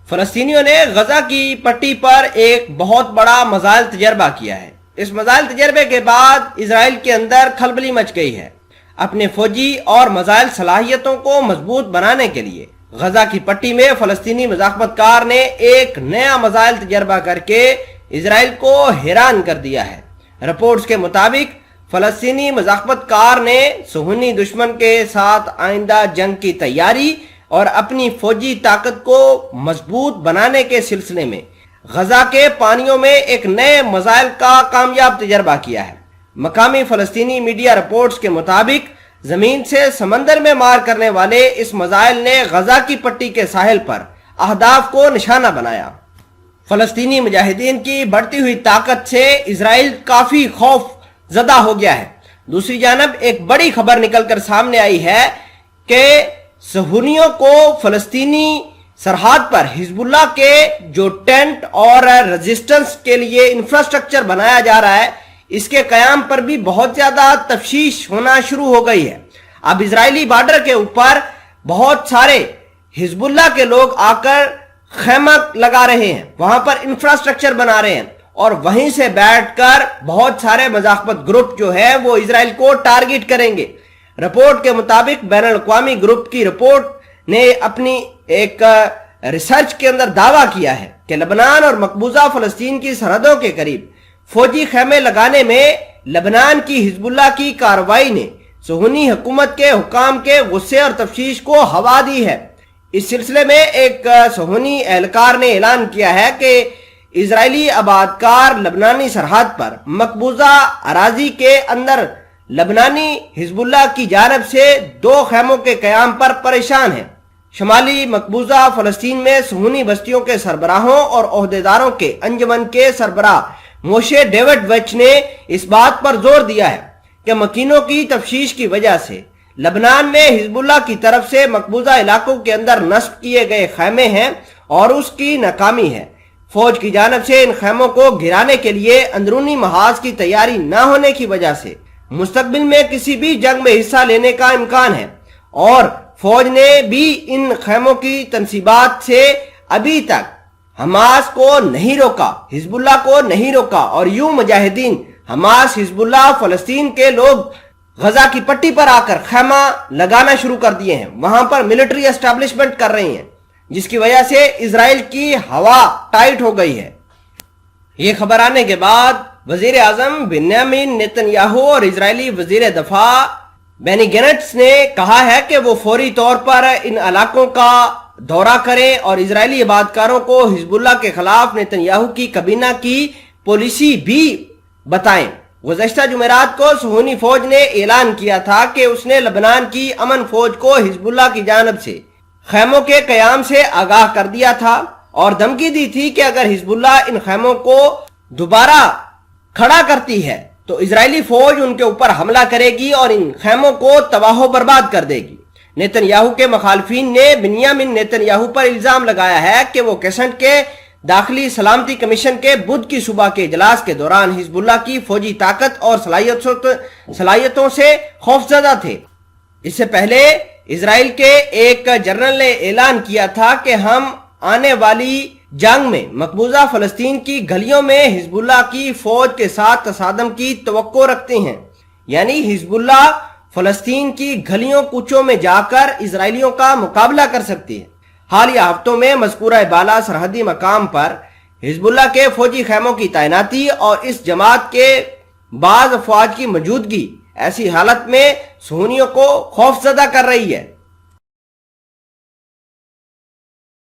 فلسطینیوں نے غزہ کی پٹی پر ایک بہت بڑا میزائل تجربہ کیا ہے۔ اس میزائل تجربے کے بعد اسرائیل کے اندر کھلبلی مچ گئی ہے۔ اپنے فوجی اور میزائل صلاحیتوں کو مضبوط بنانے کے لیے غزہ کی پٹی میں فلسطینی مزاحمت کار نے ایک نیا میزائل تجربہ کر کے اسرائیل کو حیران کر دیا ہے۔ رپورٹس کے مطابق فلسطینی مزاحمت کار نے صہیونی دشمن کے ساتھ آئندہ جنگ کی تیاری اور اپنی فوجی طاقت کو مضبوط بنانے کے سلسلے میں غزہ کے پانیوں میں ایک نئے میزائل کا کامیاب تجربہ کیا ہے۔ مقامی فلسطینی میڈیا رپورٹس کے مطابق زمین سے سمندر میں مار کرنے والے اس میزائل نے غزہ کی پٹی کے ساحل پر اہداف کو نشانہ بنایا۔ فلسطینی مجاہدین کی بڑھتی ہوئی طاقت سے اسرائیل کافی خوف زدہ ہو گیا ہے۔ دوسری جانب ایک بڑی خبر نکل کر سامنے آئی ہے کہ صہیونیوں کو فلسطینی سرحد پر حزب اللہ کے جو ٹینٹ اور ریزسٹنس کے لیے انفراسٹرکچر بنایا جا رہا ہے، اس کے قیام پر بھی بہت زیادہ تفشیش ہونا شروع ہو گئی ہے۔ اب اسرائیلی بارڈر کے اوپر بہت سارے حزب اللہ کے لوگ آ کر خیمہ لگا رہے ہیں، وہاں پر انفراسٹرکچر بنا رہے ہیں، اور وہیں سے بیٹھ کر بہت سارے مزاحمت گروپ جو ہے وہ اسرائیل کو ٹارگٹ کریں گے۔ رپورٹ کے مطابق بین الاقوامی گروپ کی رپورٹ نے اپنی ایک ریسرچ کے اندر دعویٰ کیا ہے کہ لبنان اور مقبوضہ فلسطین کی سرحدوں کے قریب فوجی خیمے لگانے میں لبنان کی حزب اللہ کی کارروائی نے صہیونی حکومت کے حکام کے غصے اور تفشیش کو ہوا دی ہے۔ اس سلسلے میں ایک صہیونی اہلکار نے اعلان کیا ہے کہ اسرائیلی آبادکار لبنانی سرحد پر مقبوضہ اراضی کے اندر لبنانی حزب اللہ کی جانب سے 2 خیموں کے قیام پر پریشان ہیں۔ شمالی مقبوضہ فلسطین میں صہیونی بستیوں کے سربراہوں اور عہدیداروں کے انجمن کے سربراہ موشے ڈیوڈ وچ نے اس بات پر زور دیا ہے کہ مکینوں کی تفشیش کی وجہ سے لبنان میں حزب اللہ کی طرف سے مقبوضہ علاقوں کے اندر نصب کیے گئے خیمے ہیں اور اس کی ناکامی ہے۔ فوج کی جانب سے ان خیموں کو گرانے کے لیے اندرونی محاذ کی تیاری نہ ہونے کی وجہ سے مستقبل میں کسی بھی جنگ میں حصہ لینے کا امکان ہے، اور فوج نے بھی ان خیموں کی تنصیبات سے ابھی تک حماس کو نہیں روکا، حزب اللہ کو نہیں روکا، اور یوں مجاہدین حماس، حزب اللہ، فلسطین کے لوگ غزہ کی پٹی پر آ کر خیمہ لگانا شروع کر دیے ہیں، وہاں پر ملٹری اسٹیبلشمنٹ کر رہے ہیں، جس کی وجہ سے اسرائیل کی ہوا ٹائٹ ہو گئی ہے۔ یہ خبر آنے کے بعد وزیر اعظم بنیامین نیتن یاہو اور اسرائیلی وزیر دفاع بینی گینٹس نے کہا ہے کہ وہ فوری طور پر ان علاقوں کا دورہ کریں اور اسرائیلی آبادکاروں کو حزب اللہ کے خلاف نیتن یاہو کی کابینہ کی پالیسی بھی بتائیں۔ گزشتہ جمعرات کو صہیونی فوج نے اعلان کیا تھا کہ اس نے لبنان کی امن فوج کو حزب اللہ کی جانب سے خیموں کے قیام سے آگاہ کر دیا تھا اور دھمکی دی تھی کہ اگر حزب اللہ ان خیموں کو دوبارہ کھڑا کرتی ہے تو اسرائیلی فوج ان کے اوپر حملہ کرے گی اور ان خیموں کو تباہ و برباد کر دے گی۔ نیتن یاہو کے مخالفین نے بنیامین نیتن یاہو پر الزام لگایا ہے کہ وہ کیسنٹ کے داخلی سلامتی کمیشن کے بدھ کی صبح کے اجلاس کے دوران حزب اللہ کی فوجی طاقت اور صلاحیتوں سے خوفزدہ تھے۔ اس سے پہلے اسرائیل کے ایک جنرل نے اعلان کیا تھا کہ ہم آنے والی جنگ میں مقبوضہ فلسطین کی گلیوں میں حزب اللہ کی فوج کے ساتھ تصادم کی توقع رکھتے ہیں، یعنی حزب اللہ فلسطین کی گلیوں کوچوں میں جا کر اسرائیلیوں کا مقابلہ کر سکتی ہے۔ حالیہ ہفتوں میں مذکورہ بالا سرحدی مقام پر حزب اللہ کے فوجی خیموں کی تعیناتی اور اس جماعت کے بعض افواج کی موجودگی ایسی حالت میں صہیونیوں کو خوفزدہ کر رہی ہے